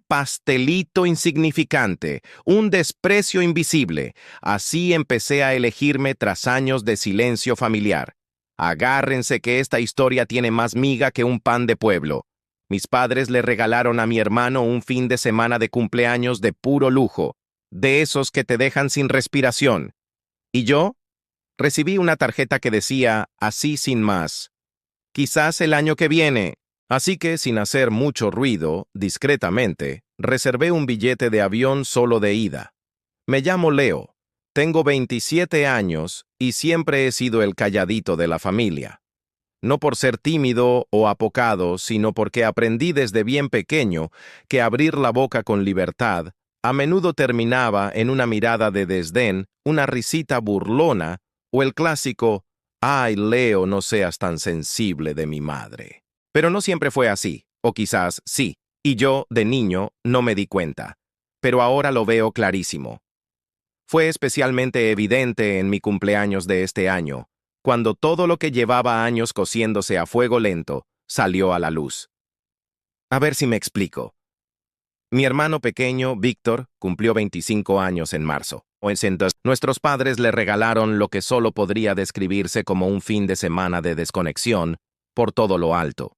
pastelito insignificante, un desprecio invisible. Así empecé a elegirme tras años de silencio familiar. Agárrense que esta historia tiene más miga que un pan de pueblo. Mis padres le regalaron a mi hermano un fin de semana de cumpleaños de puro lujo, de esos que te dejan sin respiración. Y yo recibí una tarjeta que decía, así sin más, quizás el año que viene. Así que, sin hacer mucho ruido, discretamente, reservé un billete de avión solo de ida. Me llamo Leo, tengo 27 años y siempre he sido el calladito de la familia. No por ser tímido o apocado, sino porque aprendí desde bien pequeño que abrir la boca con libertad a menudo terminaba en una mirada de desdén, una risita burlona o el clásico «Ay, Leo, no seas tan sensible de mi madre». Pero no siempre fue así, o quizás sí, y yo, de niño, no me di cuenta. Pero ahora lo veo clarísimo. Fue especialmente evidente en mi cumpleaños de este año, cuando todo lo que llevaba años cociéndose a fuego lento salió a la luz. A ver si me explico. Mi hermano pequeño, Víctor, cumplió 25 años en marzo. Entonces, nuestros padres le regalaron lo que solo podría describirse como un fin de semana de desconexión por todo lo alto.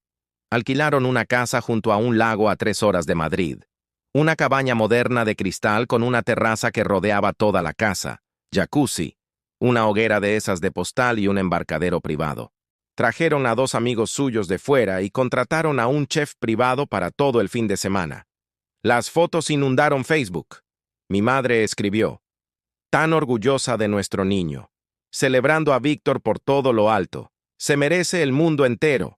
Alquilaron una casa junto a un lago a 3 horas de Madrid. Una cabaña moderna de cristal con una terraza que rodeaba toda la casa, jacuzzi, una hoguera de esas de postal y un embarcadero privado. Trajeron a 2 amigos suyos de fuera y contrataron a un chef privado para todo el fin de semana. Las fotos inundaron Facebook. Mi madre escribió, tan orgullosa de nuestro niño, celebrando a Víctor por todo lo alto. Se merece el mundo entero.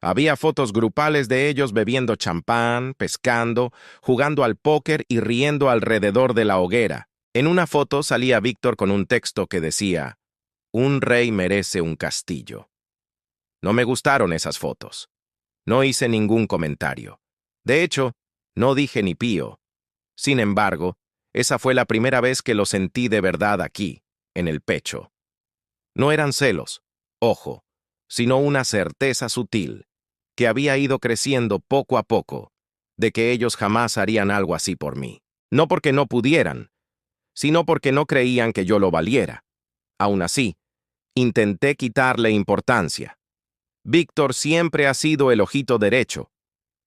Había fotos grupales de ellos bebiendo champán, pescando, jugando al póker y riendo alrededor de la hoguera. En una foto salía Víctor con un texto que decía, «Un rey merece un castillo». No me gustaron esas fotos. No hice ningún comentario. De hecho, no dije ni pío. Sin embargo, esa fue la primera vez que lo sentí de verdad aquí, en el pecho. No eran celos, ojo, sino una certeza sutil, que había ido creciendo poco a poco, de que ellos jamás harían algo así por mí. No porque no pudieran, sino porque no creían que yo lo valiera. Aún así, intenté quitarle importancia. Víctor siempre ha sido el ojito derecho.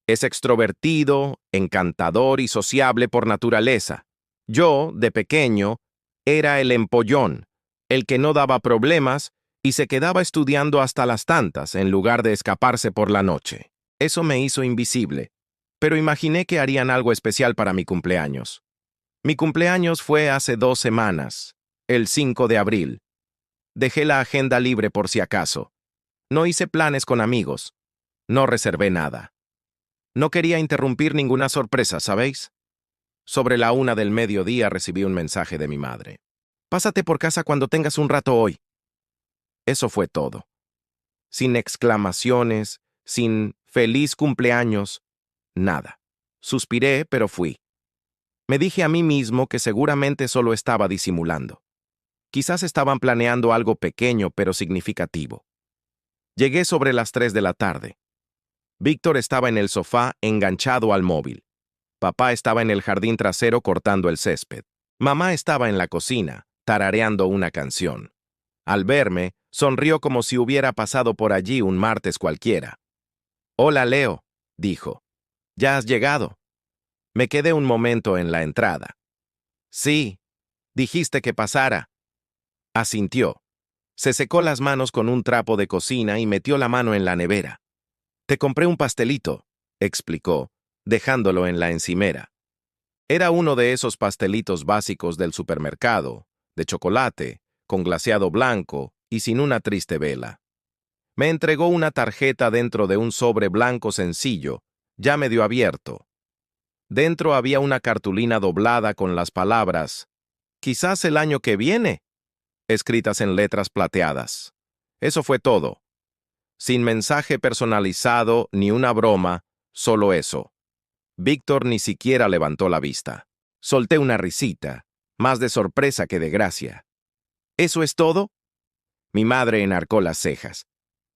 Es extrovertido, encantador y sociable por naturaleza. Yo, de pequeño, era el empollón, el que no daba problemas y se quedaba estudiando hasta las tantas en lugar de escaparse por la noche. Eso me hizo invisible, pero imaginé que harían algo especial para mi cumpleaños. Mi cumpleaños fue hace 2 semanas, el 5 de abril. Dejé la agenda libre por si acaso. No hice planes con amigos. No reservé nada. No quería interrumpir ninguna sorpresa, ¿sabéis? Sobre la 1 del mediodía recibí un mensaje de mi madre. «Pásate por casa cuando tengas un rato hoy». Eso fue todo. Sin exclamaciones, sin «feliz cumpleaños», nada. Suspiré, pero fui. Me dije a mí mismo que seguramente solo estaba disimulando. Quizás estaban planeando algo pequeño pero significativo. Llegué sobre las 3 de la tarde. Víctor estaba en el sofá enganchado al móvil. Papá estaba en el jardín trasero cortando el césped. Mamá estaba en la cocina, tarareando una canción. Al verme, sonrió como si hubiera pasado por allí un martes cualquiera. «Hola, Leo», dijo. «¿Ya has llegado?» Me quedé un momento en la entrada. «Sí, dijiste que pasara». Asintió. Se secó las manos con un trapo de cocina y metió la mano en la nevera. «Te compré un pastelito», explicó, dejándolo en la encimera. Era uno de esos pastelitos básicos del supermercado, de chocolate, con glaseado blanco y sin una triste vela. Me entregó una tarjeta dentro de un sobre blanco sencillo, ya medio abierto. Dentro había una cartulina doblada con las palabras «Quizás el año que viene», escritas en letras plateadas. Eso fue todo. Sin mensaje personalizado ni una broma, solo eso. Víctor ni siquiera levantó la vista. Solté una risita, más de sorpresa que de gracia. «¿Eso es todo?» Mi madre enarcó las cejas.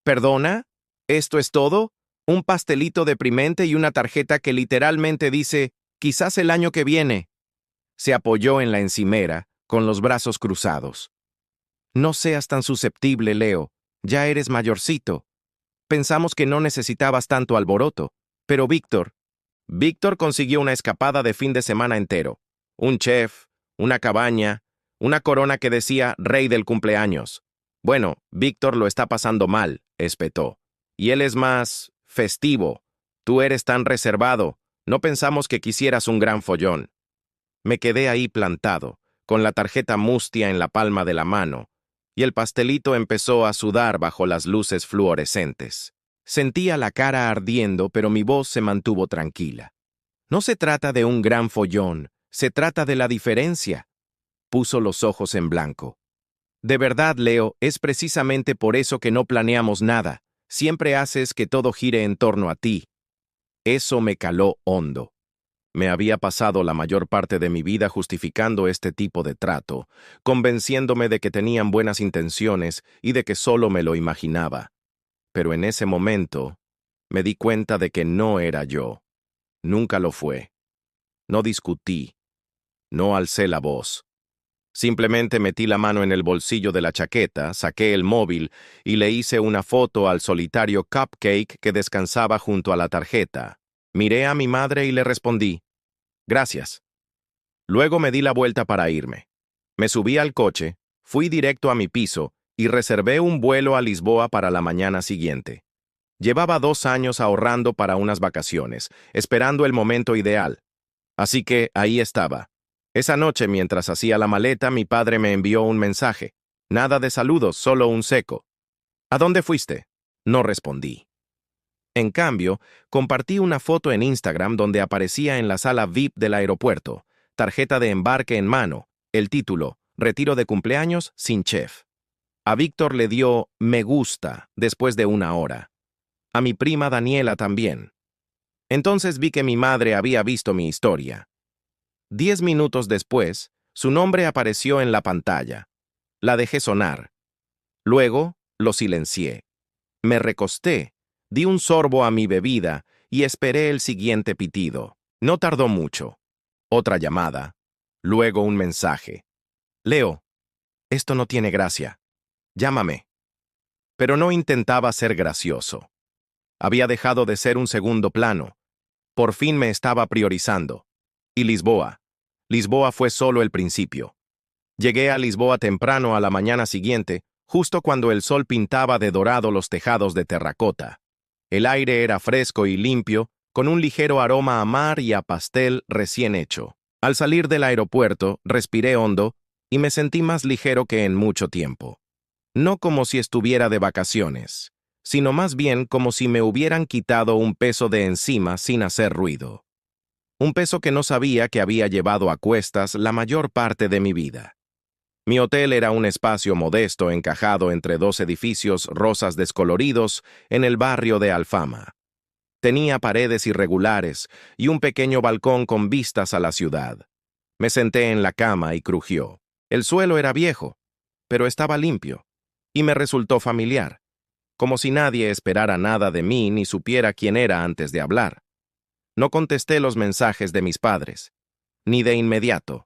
«¿Perdona? ¿Esto es todo? ¿Un pastelito deprimente y una tarjeta que literalmente dice Quizás el año que viene. Se apoyó en la encimera, con los brazos cruzados. No seas tan susceptible, Leo. Ya eres mayorcito. Pensamos que no necesitabas tanto alboroto. Pero Víctor consiguió una escapada de fin de semana entero. Un chef, una cabaña, una corona que decía rey del cumpleaños. Bueno, Víctor lo está pasando mal, espetó. Y él es más festivo. Tú eres tan reservado. No pensamos que quisieras un gran follón. Me quedé ahí plantado, con la tarjeta mustia en la palma de la mano, y el pastelito empezó a sudar bajo las luces fluorescentes. Sentía la cara ardiendo, pero mi voz se mantuvo tranquila. No se trata de un gran follón, se trata de la diferencia. Puso los ojos en blanco. De verdad, Leo, es precisamente por eso que no planeamos nada. Siempre haces que todo gire en torno a ti. Eso me caló hondo. Me había pasado la mayor parte de mi vida justificando este tipo de trato, convenciéndome de que tenían buenas intenciones y de que solo me lo imaginaba. Pero en ese momento, me di cuenta de que no era yo. Nunca lo fue. No discutí. No alcé la voz. Simplemente metí la mano en el bolsillo de la chaqueta, saqué el móvil y le hice una foto al solitario cupcake que descansaba junto a la tarjeta. Miré a mi madre y le respondí, «Gracias». Luego me di la vuelta para irme. Me subí al coche, fui directo a mi piso y reservé un vuelo a Lisboa para la mañana siguiente. Llevaba 2 años ahorrando para unas vacaciones, esperando el momento ideal. Así que ahí estaba. Esa noche, mientras hacía la maleta, mi padre me envió un mensaje. Nada de saludos, solo un seco. «¿A dónde fuiste?». No respondí. En cambio, compartí una foto en Instagram donde aparecía en la sala VIP del aeropuerto, tarjeta de embarque en mano, el título, «Retiro de cumpleaños sin chef». A Víctor le dio «me gusta» después de 1 hora. A mi prima Daniela también. Entonces vi que mi madre había visto mi historia. 10 minutos después, su nombre apareció en la pantalla. La dejé sonar. Luego, lo silencié. Me recosté, di un sorbo a mi bebida y esperé el siguiente pitido. No tardó mucho. Otra llamada. Luego un mensaje. «Leo, esto no tiene gracia. Llámame». Pero no intentaba ser gracioso. Había dejado de ser un segundo plano. Por fin me estaba priorizando. Y Lisboa. Lisboa fue solo el principio. Llegué a Lisboa temprano a la mañana siguiente, justo cuando el sol pintaba de dorado los tejados de terracota. El aire era fresco y limpio, con un ligero aroma a mar y a pastel recién hecho. Al salir del aeropuerto, respiré hondo y me sentí más ligero que en mucho tiempo. No como si estuviera de vacaciones, sino más bien como si me hubieran quitado un peso de encima sin hacer ruido. Un peso que no sabía que había llevado a cuestas la mayor parte de mi vida. Mi hotel era un espacio modesto encajado entre 2 edificios rosas descoloridos en el barrio de Alfama. Tenía paredes irregulares y un pequeño balcón con vistas a la ciudad. Me senté en la cama y crujió. El suelo era viejo, pero estaba limpio, y me resultó familiar, como si nadie esperara nada de mí ni supiera quién era antes de hablar. No contesté los mensajes de mis padres, ni de inmediato,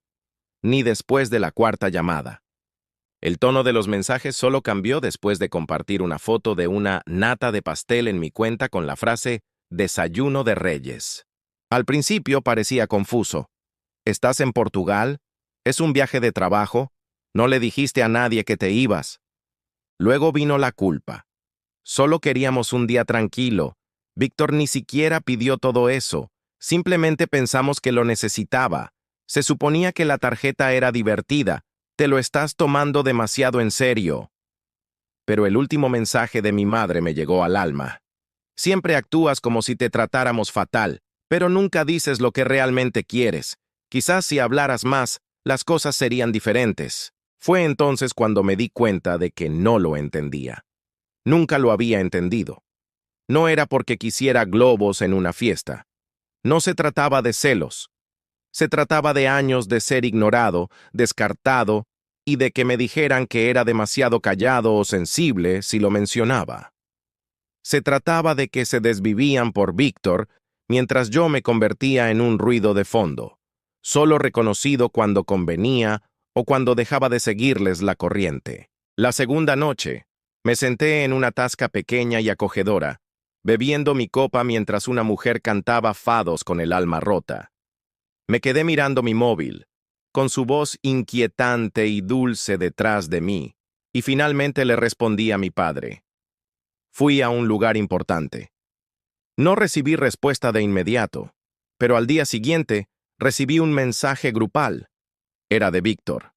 ni después de la 4ª llamada. El tono de los mensajes solo cambió después de compartir una foto de una nata de pastel en mi cuenta con la frase «Desayuno de Reyes». Al principio parecía confuso. «¿Estás en Portugal? ¿Es un viaje de trabajo? ¿No le dijiste a nadie que te ibas?». Luego vino la culpa. Solo queríamos un día tranquilo. Víctor ni siquiera pidió todo eso. Simplemente pensamos que lo necesitaba. Se suponía que la tarjeta era divertida. Te lo estás tomando demasiado en serio. Pero el último mensaje de mi madre me llegó al alma. «Siempre actúas como si te tratáramos fatal, pero nunca dices lo que realmente quieres. Quizás si hablaras más, las cosas serían diferentes». Fue entonces cuando me di cuenta de que no lo entendía. Nunca lo había entendido. No era porque quisiera globos en una fiesta. No se trataba de celos. Se trataba de años de ser ignorado, descartado, y de que me dijeran que era demasiado callado o sensible si lo mencionaba. Se trataba de que se desvivían por Víctor, mientras yo me convertía en un ruido de fondo, solo reconocido cuando convenía o cuando dejaba de seguirles la corriente. La segunda noche, me senté en una tasca pequeña y acogedora, bebiendo mi copa mientras una mujer cantaba fados con el alma rota. Me quedé mirando mi móvil, con su voz inquietante y dulce detrás de mí, y finalmente le respondí a mi padre. Fui a un lugar importante. No recibí respuesta de inmediato, pero al día siguiente recibí un mensaje grupal. Era de Víctor.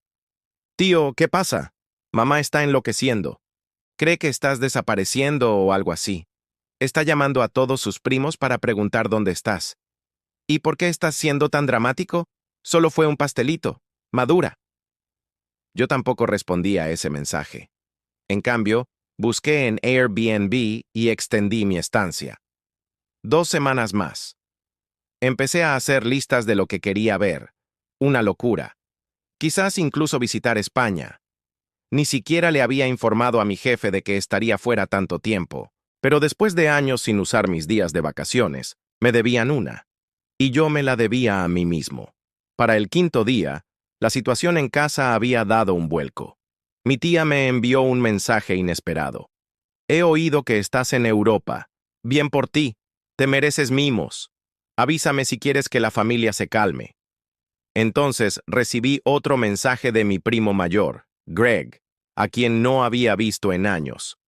Tío, ¿qué pasa? Mamá está enloqueciendo. Cree que estás desapareciendo o algo así. Está llamando a todos sus primos para preguntar dónde estás. ¿Y por qué estás siendo tan dramático? Solo fue un pastelito. Madura. Yo tampoco respondí a ese mensaje. En cambio, busqué en Airbnb y extendí mi estancia. 2 semanas más. Empecé a hacer listas de lo que quería ver. Una locura. Quizás incluso visitar España. Ni siquiera le había informado a mi jefe de que estaría fuera tanto tiempo, pero después de años sin usar mis días de vacaciones, me debían una. Y yo me la debía a mí mismo. Para el 5.º día, la situación en casa había dado un vuelco. Mi tía me envió un mensaje inesperado. He oído que estás en Europa. Bien por ti. Te mereces mimos. Avísame si quieres que la familia se calme. Entonces recibí otro mensaje de mi primo mayor, Greg, a quien no había visto en años.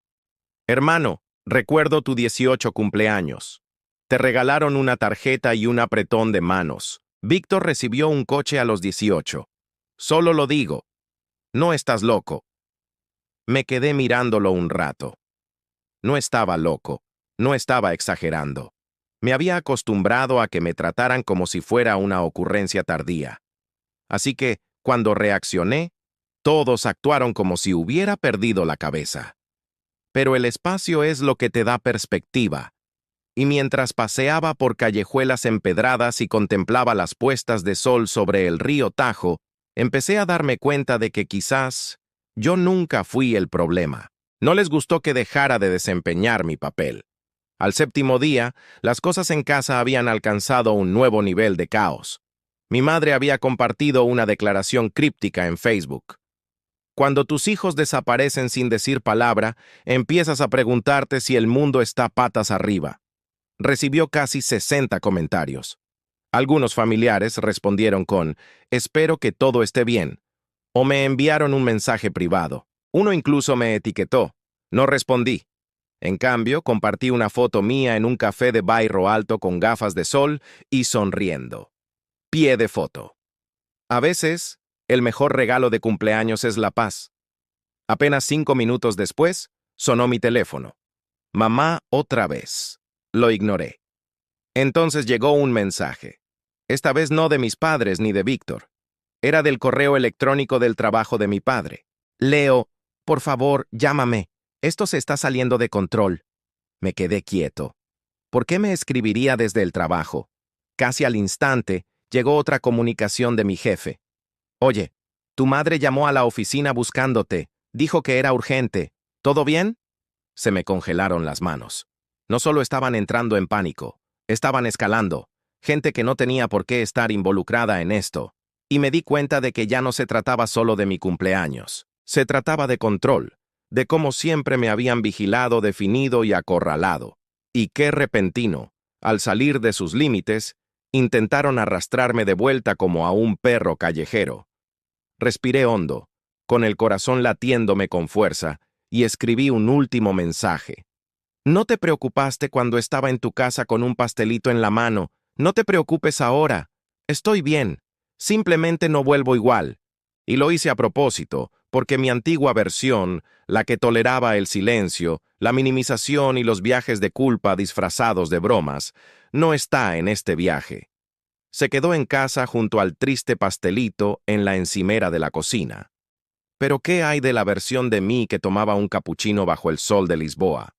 Hermano, recuerdo tu 18 cumpleaños. Te regalaron una tarjeta y un apretón de manos. Víctor recibió un coche a los 18. Solo lo digo. No estás loco. Me quedé mirándolo un rato. No estaba loco. No estaba exagerando. Me había acostumbrado a que me trataran como si fuera una ocurrencia tardía. Así que, cuando reaccioné, todos actuaron como si hubiera perdido la cabeza. Pero el espacio es lo que te da perspectiva. Y mientras paseaba por callejuelas empedradas y contemplaba las puestas de sol sobre el río Tajo, empecé a darme cuenta de que quizás yo nunca fui el problema. No les gustó que dejara de desempeñar mi papel. Al 7.º día, las cosas en casa habían alcanzado un nuevo nivel de caos. Mi madre había compartido una declaración críptica en Facebook. Cuando tus hijos desaparecen sin decir palabra, empiezas a preguntarte si el mundo está patas arriba. Recibió casi 60 comentarios. Algunos familiares respondieron con, espero que todo esté bien, o me enviaron un mensaje privado. Uno incluso me etiquetó. No respondí. En cambio, compartí una foto mía en un café de Bairro Alto con gafas de sol y sonriendo. Pie de foto. A veces, el mejor regalo de cumpleaños es la paz. Apenas 5 minutos después, sonó mi teléfono. Mamá otra vez. Lo ignoré. Entonces llegó un mensaje. Esta vez no de mis padres ni de Víctor. Era del correo electrónico del trabajo de mi padre. Leo, por favor, llámame. Esto se está saliendo de control. Me quedé quieto. ¿Por qué me escribiría desde el trabajo? Casi al instante, llegó otra comunicación de mi jefe. Oye, tu madre llamó a la oficina buscándote. Dijo que era urgente. ¿Todo bien? Se me congelaron las manos. No solo estaban entrando en pánico, estaban escalando. Gente que no tenía por qué estar involucrada en esto. Y me di cuenta de que ya no se trataba solo de mi cumpleaños. Se trataba de control, de cómo siempre me habían vigilado, definido y acorralado. Y qué repentino, al salir de sus límites, intentaron arrastrarme de vuelta como a un perro callejero. Respiré hondo, con el corazón latiéndome con fuerza, y escribí un último mensaje. No te preocupaste cuando estaba en tu casa con un pastelito en la mano. No te preocupes ahora. Estoy bien. Simplemente no vuelvo igual. Y lo hice a propósito, porque mi antigua versión, la que toleraba el silencio, la minimización y los viajes de culpa disfrazados de bromas, no está en este viaje. Se quedó en casa junto al triste pastelito en la encimera de la cocina. Pero ¿qué hay de la versión de mí que tomaba un capuchino bajo el sol de Lisboa?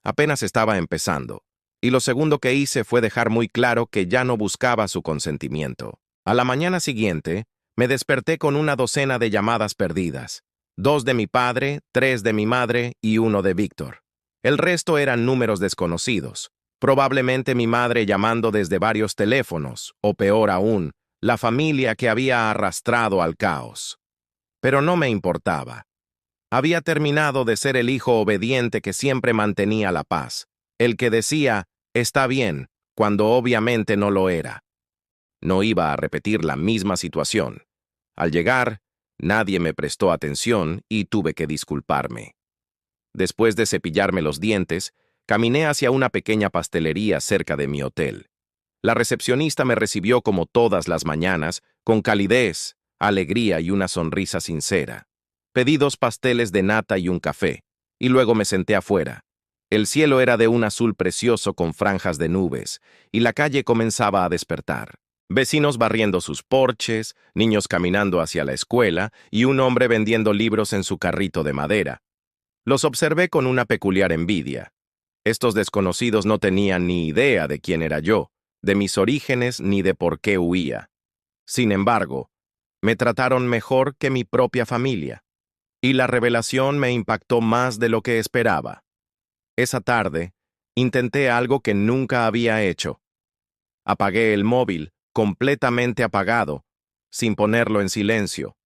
Apenas estaba empezando, y lo segundo que hice fue dejar muy claro que ya no buscaba su consentimiento. A la mañana siguiente, me desperté con una docena de llamadas perdidas. 2 de mi padre, 3 de mi madre y 1 de Víctor. El resto eran números desconocidos. Probablemente mi madre llamando desde varios teléfonos, o peor aún, la familia que había arrastrado al caos. Pero no me importaba. Había terminado de ser el hijo obediente que siempre mantenía la paz, el que decía, está bien, cuando obviamente no lo era. No iba a repetir la misma situación. Al llegar, nadie me prestó atención y tuve que disculparme. Después de cepillarme los dientes, caminé hacia una pequeña pastelería cerca de mi hotel. La recepcionista me recibió como todas las mañanas, con calidez, alegría y una sonrisa sincera. Pedí 2 pasteles de nata y un café, y luego me senté afuera. El cielo era de un azul precioso con franjas de nubes, y la calle comenzaba a despertar. Vecinos barriendo sus porches, niños caminando hacia la escuela y un hombre vendiendo libros en su carrito de madera. Los observé con una peculiar envidia. Estos desconocidos no tenían ni idea de quién era yo, de mis orígenes ni de por qué huía. Sin embargo, me trataron mejor que mi propia familia, y la revelación me impactó más de lo que esperaba. Esa tarde, intenté algo que nunca había hecho. Apagué el móvil, completamente apagado, sin ponerlo en silencio,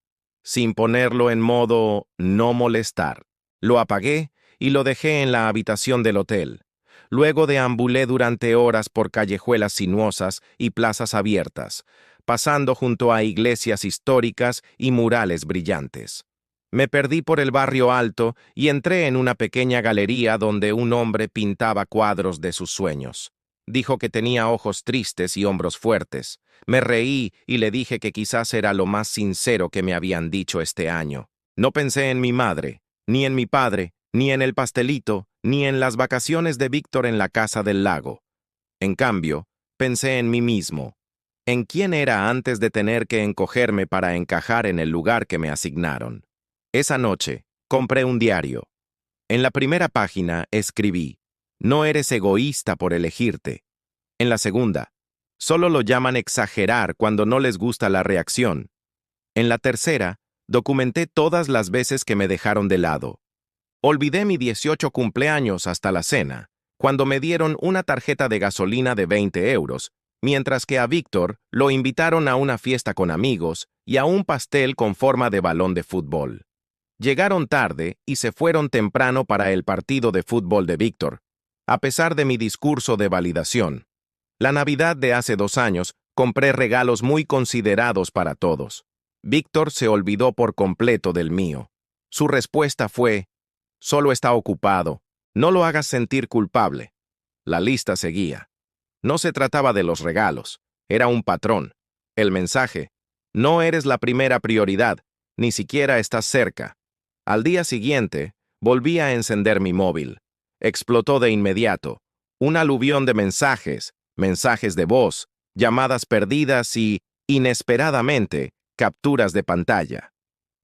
sin ponerlo en modo no molestar. Lo apagué y lo dejé en la habitación del hotel. Luego deambulé durante horas por callejuelas sinuosas y plazas abiertas, pasando junto a iglesias históricas y murales brillantes. Me perdí por el barrio alto y entré en una pequeña galería donde un hombre pintaba cuadros de sus sueños. Dijo que tenía ojos tristes y hombros fuertes. Me reí y le dije que quizás era lo más sincero que me habían dicho este año. No pensé en mi madre, ni en mi padre, ni en el pastelito, ni en las vacaciones de Víctor en la casa del lago. En cambio, pensé en mí mismo, en quién era antes de tener que encogerme para encajar en el lugar que me asignaron. Esa noche, compré un diario. En la primera página escribí, no eres egoísta por elegirte. En la segunda, solo lo llaman exagerar cuando no les gusta la reacción. En la tercera, documenté todas las veces que me dejaron de lado. Olvidé mi 18 cumpleaños hasta la cena, cuando me dieron una tarjeta de gasolina de 20 euros, mientras que a Víctor lo invitaron a una fiesta con amigos y a un pastel con forma de balón de fútbol. Llegaron tarde y se fueron temprano para el partido de fútbol de Víctor, a pesar de mi discurso de validación. La Navidad de hace 2 años, compré regalos muy considerados para todos. Víctor se olvidó por completo del mío. Su respuesta fue, solo está ocupado, no lo hagas sentir culpable. La lista seguía. No se trataba de los regalos, era un patrón. El mensaje, no eres la primera prioridad, ni siquiera estás cerca. Al día siguiente, volví a encender mi móvil. Explotó de inmediato. Un aluvión de mensajes, mensajes de voz, llamadas perdidas y, inesperadamente, capturas de pantalla.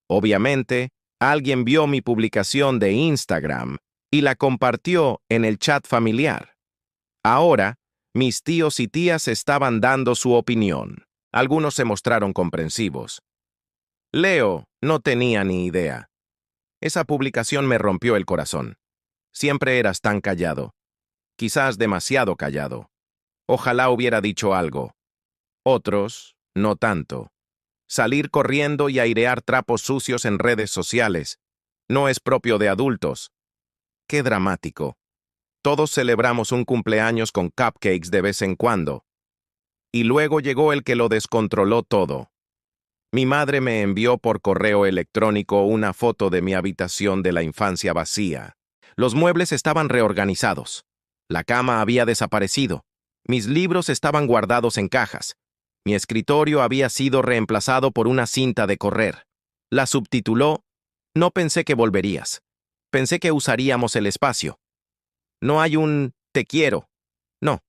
Obviamente, alguien vio mi publicación de Instagram y la compartió en el chat familiar. Ahora, mis tíos y tías estaban dando su opinión. Algunos se mostraron comprensivos. Leo no tenía ni idea. Esa publicación me rompió el corazón. Siempre eras tan callado. Quizás demasiado callado. Ojalá hubiera dicho algo. Otros, no tanto. Salir corriendo y airear trapos sucios en redes sociales. No es propio de adultos. Qué dramático. Todos celebramos un cumpleaños con cupcakes de vez en cuando. Y luego llegó el que lo descontroló todo. Mi madre me envió por correo electrónico una foto de mi habitación de la infancia vacía. Los muebles estaban reorganizados. La cama había desaparecido. Mis libros estaban guardados en cajas. Mi escritorio había sido reemplazado por una cinta de correr. La subtituló, no pensé que volverías. Pensé que usaríamos el espacio. No hay un te quiero. No,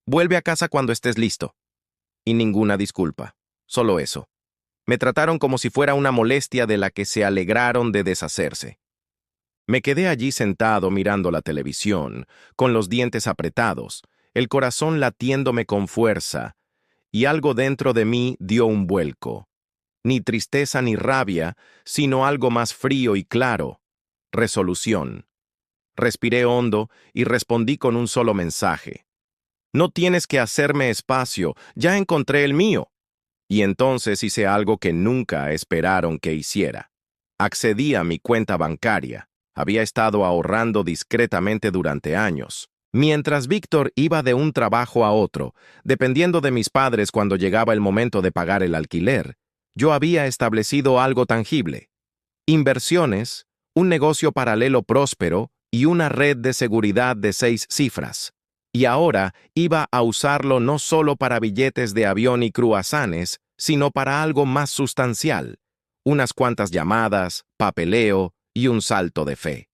vuelve a casa cuando estés listo. Y ninguna disculpa. Solo eso. Me trataron como si fuera una molestia de la que se alegraron de deshacerse. Me quedé allí sentado mirando la televisión, con los dientes apretados, el corazón latiéndome con fuerza, y algo dentro de mí dio un vuelco. Ni tristeza ni rabia, sino algo más frío y claro. Resolución. Respiré hondo y respondí con un solo mensaje. No tienes que hacerme espacio, ya encontré el mío. Y entonces hice algo que nunca esperaron que hiciera. Accedí a mi cuenta bancaria. Había estado ahorrando discretamente durante años. Mientras Víctor iba de un trabajo a otro, dependiendo de mis padres cuando llegaba el momento de pagar el alquiler, yo había establecido algo tangible: inversiones, un negocio paralelo próspero y una red de seguridad de 6 cifras. Y ahora iba a usarlo no solo para billetes de avión y cruasanes, sino para algo más sustancial: unas cuantas llamadas, papeleo y un salto de fe.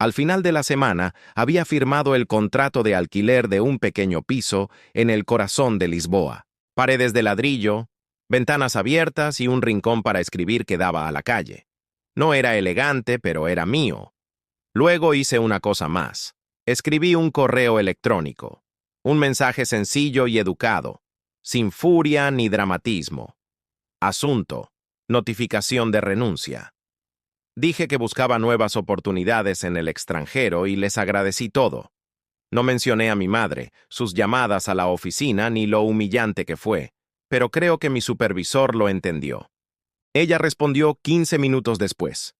Al final de la semana, había firmado el contrato de alquiler de un pequeño piso en el corazón de Lisboa. Paredes de ladrillo, ventanas abiertas y un rincón para escribir que daba a la calle. No era elegante, pero era mío. Luego hice una cosa más. Escribí un correo electrónico. Un mensaje sencillo y educado, sin furia ni dramatismo. Asunto: notificación de renuncia. Dije que buscaba nuevas oportunidades en el extranjero y les agradecí todo. No mencioné a mi madre, sus llamadas a la oficina ni lo humillante que fue, pero creo que mi supervisor lo entendió. Ella respondió 15 minutos después: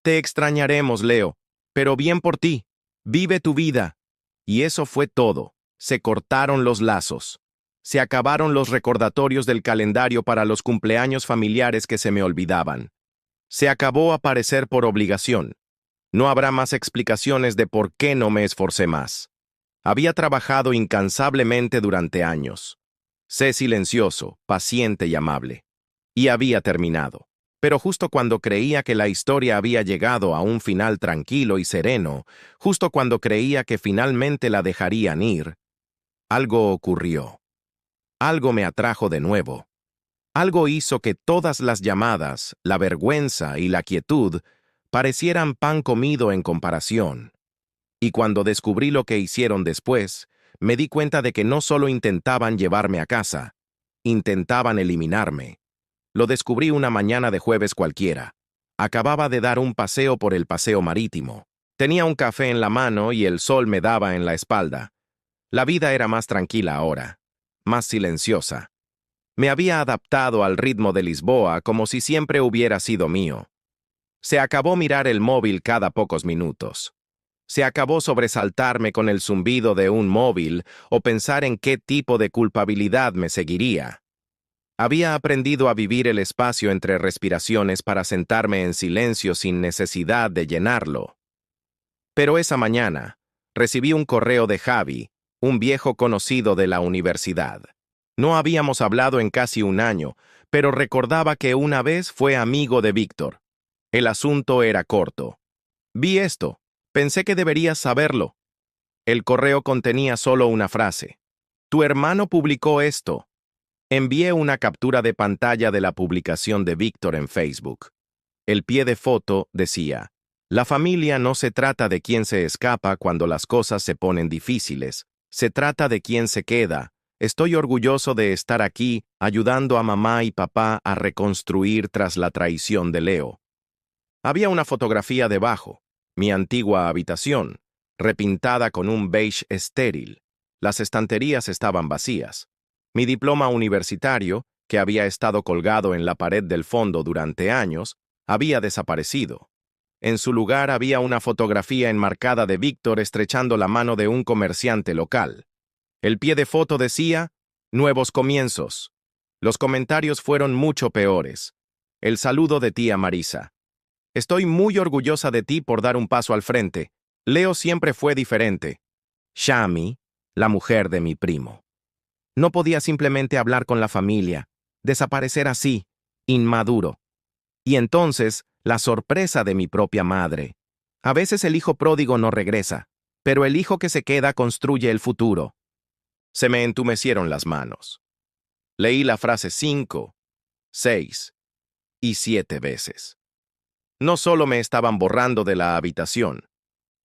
Te extrañaremos, Leo, pero bien por ti. Vive tu vida. Y eso fue todo. Se cortaron los lazos. Se acabaron los recordatorios del calendario para los cumpleaños familiares que se me olvidaban. Se acabó aparecer por obligación. No habrá más explicaciones de por qué no me esforcé más. Había trabajado incansablemente durante años. Sé silencioso, paciente y amable. Y había terminado. Pero justo cuando creía que la historia había llegado a un final tranquilo y sereno, justo cuando creía que finalmente la dejarían ir, algo ocurrió. Algo me atrajo de nuevo. Algo hizo que todas las llamadas, la vergüenza y la quietud parecieran pan comido en comparación. Y cuando descubrí lo que hicieron después, me di cuenta de que no solo intentaban llevarme a casa, intentaban eliminarme. Lo descubrí una mañana de jueves cualquiera. Acababa de dar un paseo por el paseo marítimo. Tenía un café en la mano y el sol me daba en la espalda. La vida era más tranquila ahora, más silenciosa. Me había adaptado al ritmo de Lisboa como si siempre hubiera sido mío. Se acabó mirar el móvil cada pocos minutos. Se acabó sobresaltarme con el zumbido de un móvil o pensar en qué tipo de culpabilidad me seguiría. Había aprendido a vivir el espacio entre respiraciones para sentarme en silencio sin necesidad de llenarlo. Pero esa mañana, recibí un correo de Javi, un viejo conocido de la universidad. No habíamos hablado en casi un año, pero recordaba que una vez fue amigo de Víctor. El asunto era corto. Vi esto. Pensé que deberías saberlo. El correo contenía solo una frase: Tu hermano publicó esto. Envié una captura de pantalla de la publicación de Víctor en Facebook. El pie de foto decía: La familia no se trata de quién se escapa cuando las cosas se ponen difíciles, se trata de quién se queda. Estoy orgulloso de estar aquí ayudando a mamá y papá a reconstruir tras la traición de Leo. Había una fotografía debajo: mi antigua habitación, repintada con un beige estéril. Las estanterías estaban vacías. Mi diploma universitario, que había estado colgado en la pared del fondo durante años, había desaparecido. En su lugar había una fotografía enmarcada de Víctor estrechando la mano de un comerciante local. El pie de foto decía: Nuevos comienzos. Los comentarios fueron mucho peores. El saludo de tía Marisa: Estoy muy orgullosa de ti por dar un paso al frente. Leo siempre fue diferente. Shami, la mujer de mi primo. No podía simplemente hablar con la familia, desaparecer así, inmaduro. Y entonces, la sorpresa de mi propia madre. A veces el hijo pródigo no regresa, pero el hijo que se queda construye el futuro. Se me entumecieron las manos. Leí la frase 5, 6 y 7 veces. No solo me estaban borrando de la habitación,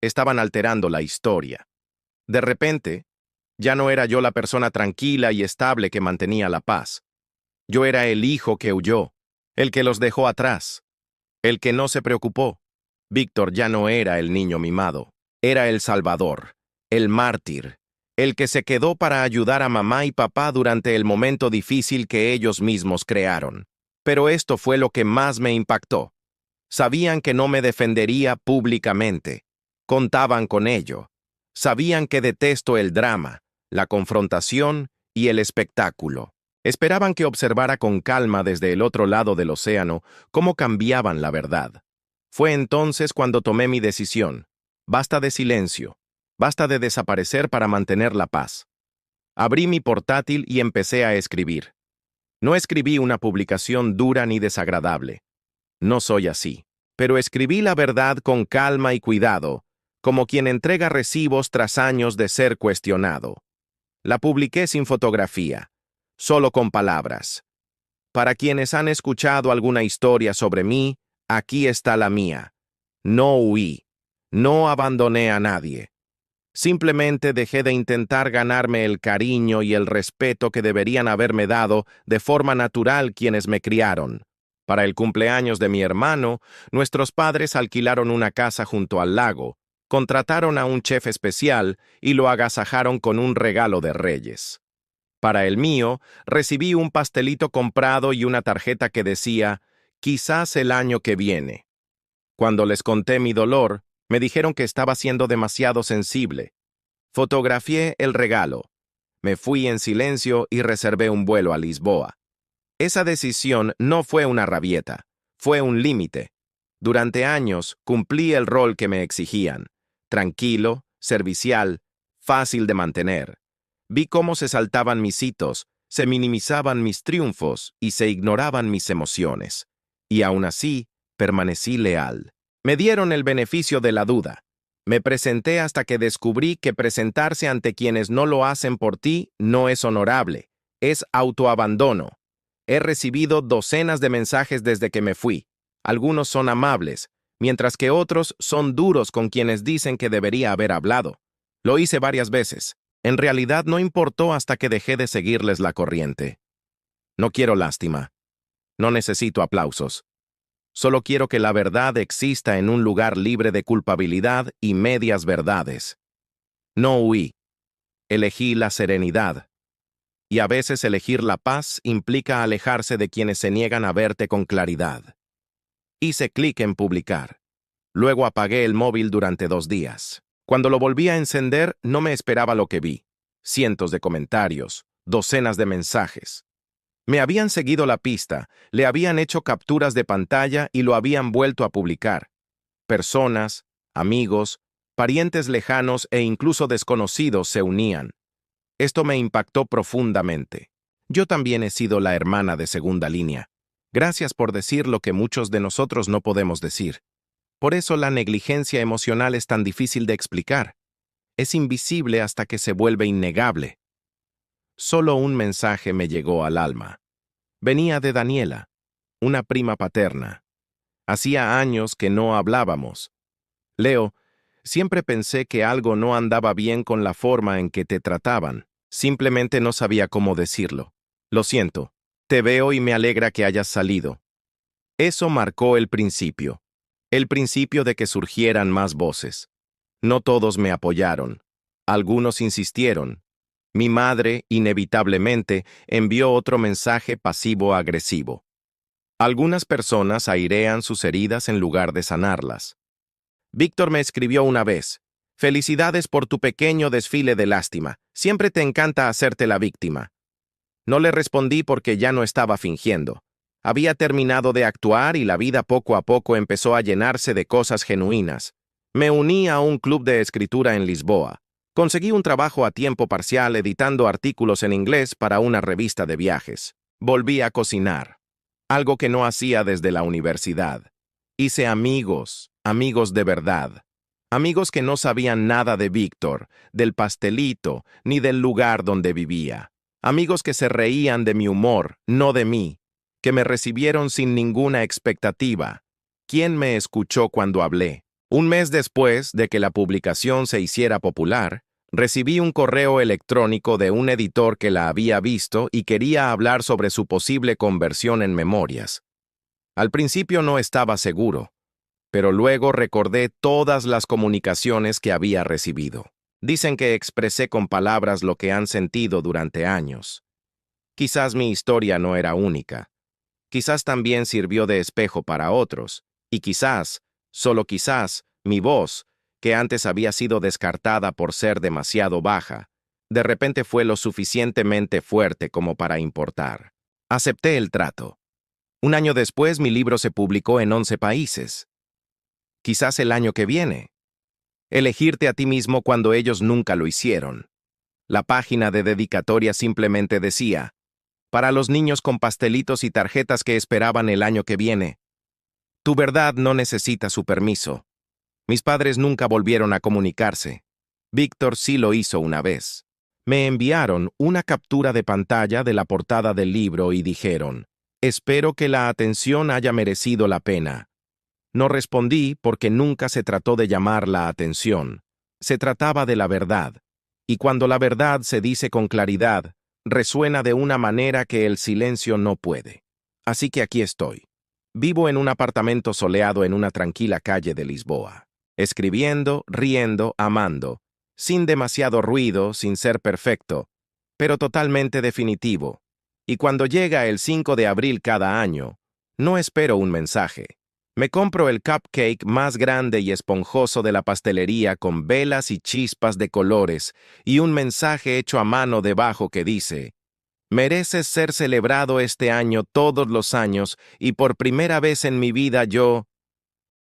estaban alterando la historia. De repente, ya no era yo la persona tranquila y estable que mantenía la paz. Yo era el hijo que huyó, el que los dejó atrás, el que no se preocupó. Víctor ya no era el niño mimado, era el salvador, el mártir, el que se quedó para ayudar a mamá y papá durante el momento difícil que ellos mismos crearon. Pero esto fue lo que más me impactó. Sabían que no me defendería públicamente. Contaban con ello. Sabían que detesto el drama, la confrontación y el espectáculo. Esperaban que observara con calma desde el otro lado del océano cómo cambiaban la verdad. Fue entonces cuando tomé mi decisión. Basta de silencio. Basta de desaparecer para mantener la paz. Abrí mi portátil y empecé a escribir. No escribí una publicación dura ni desagradable. No soy así. Pero escribí la verdad con calma y cuidado, como quien entrega recibos tras años de ser cuestionado. La publiqué sin fotografía, solo con palabras. Para quienes han escuchado alguna historia sobre mí, aquí está la mía. No huí. No abandoné a nadie. Simplemente dejé de intentar ganarme el cariño y el respeto que deberían haberme dado de forma natural quienes me criaron. Para el cumpleaños de mi hermano, nuestros padres alquilaron una casa junto al lago, contrataron a un chef especial y lo agasajaron con un regalo de Reyes. Para el mío, recibí un pastelito comprado y una tarjeta que decía, quizás el año que viene. Cuando les conté mi dolor, me dijeron que estaba siendo demasiado sensible. Fotografié el regalo. Me fui en silencio y reservé un vuelo a Lisboa. Esa decisión no fue una rabieta, fue un límite. Durante años cumplí el rol que me exigían. Tranquilo, servicial, fácil de mantener. Vi cómo se saltaban mis hitos, se minimizaban mis triunfos y se ignoraban mis emociones. Y aún así, permanecí leal. Me dieron el beneficio de la duda. Me presenté hasta que descubrí que presentarse ante quienes no lo hacen por ti no es honorable, es autoabandono. He recibido docenas de mensajes desde que me fui. Algunos son amables, mientras que otros son duros con quienes dicen que debería haber hablado. Lo hice varias veces. En realidad no importó hasta que dejé de seguirles la corriente. No quiero lástima. No necesito aplausos. Solo quiero que la verdad exista en un lugar libre de culpabilidad y medias verdades. No huí. Elegí la serenidad. Y a veces elegir la paz implica alejarse de quienes se niegan a verte con claridad. Hice clic en publicar. Luego apagué el móvil durante 2 días. Cuando lo volví a encender, no me esperaba lo que vi. Cientos de comentarios, docenas de mensajes. Me habían seguido la pista, le habían hecho capturas de pantalla y lo habían vuelto a publicar. Personas, amigos, parientes lejanos e incluso desconocidos se unían. Esto me impactó profundamente. Yo también he sido la hermana de segunda línea. Gracias por decir lo que muchos de nosotros no podemos decir. Por eso la negligencia emocional es tan difícil de explicar. Es invisible hasta que se vuelve innegable. Solo un mensaje me llegó al alma. Venía de Daniela, una prima paterna. Hacía años que no hablábamos. Leo, siempre pensé que algo no andaba bien con la forma en que te trataban. Simplemente no sabía cómo decirlo. Lo siento. Te veo y me alegra que hayas salido. Eso marcó el principio de que surgieran más voces. No todos me apoyaron. Algunos insistieron. Mi madre, inevitablemente, envió otro mensaje pasivo-agresivo. Algunas personas airean sus heridas en lugar de sanarlas. Víctor me escribió una vez: «Felicidades por tu pequeño desfile de lástima. Siempre te encanta hacerte la víctima». No le respondí porque ya no estaba fingiendo. Había terminado de actuar y la vida poco a poco empezó a llenarse de cosas genuinas. Me uní a un club de escritura en Lisboa. Conseguí un trabajo a tiempo parcial editando artículos en inglés para una revista de viajes. Volví a cocinar, algo que no hacía desde la universidad. Hice amigos de verdad. Amigos que no sabían nada de Víctor, del pastelito, ni del lugar donde vivía. Amigos que se reían de mi humor, no de mí, que me recibieron sin ninguna expectativa. ¿Quién me escuchó cuando hablé? Un mes después de que la publicación se hiciera popular, recibí un correo electrónico de un editor que la había visto y quería hablar sobre su posible conversión en memorias. Al principio no estaba seguro, pero luego recordé todas las comunicaciones que había recibido. Dicen que expresé con palabras lo que han sentido durante años. Quizás mi historia no era única. Quizás también sirvió de espejo para otros. Y quizás, solo quizás, mi voz, que antes había sido descartada por ser demasiado baja, de repente fue lo suficientemente fuerte como para importar. Acepté el trato. Un año después, mi libro se publicó en 11 países. Quizás el año que viene. Elegirte a ti mismo cuando ellos nunca lo hicieron. La página de dedicatoria simplemente decía, para los niños con pastelitos y tarjetas que esperaban el año que viene. Tu verdad no necesita su permiso. Mis padres nunca volvieron a comunicarse. Víctor sí lo hizo una vez. Me enviaron una captura de pantalla de la portada del libro y dijeron, espero que la atención haya merecido la pena. No respondí porque nunca se trató de llamar la atención. Se trataba de la verdad. Y cuando la verdad se dice con claridad, resuena de una manera que el silencio no puede. Así que aquí estoy. Vivo en un apartamento soleado en una tranquila calle de Lisboa. Escribiendo, riendo, amando. Sin demasiado ruido, sin ser perfecto, pero totalmente definitivo. Y cuando llega el 5 de abril cada año, no espero un mensaje. Me compro el cupcake más grande y esponjoso de la pastelería con velas y chispas de colores y un mensaje hecho a mano debajo que dice, mereces ser celebrado este año todos los años y por primera vez en mi vida yo,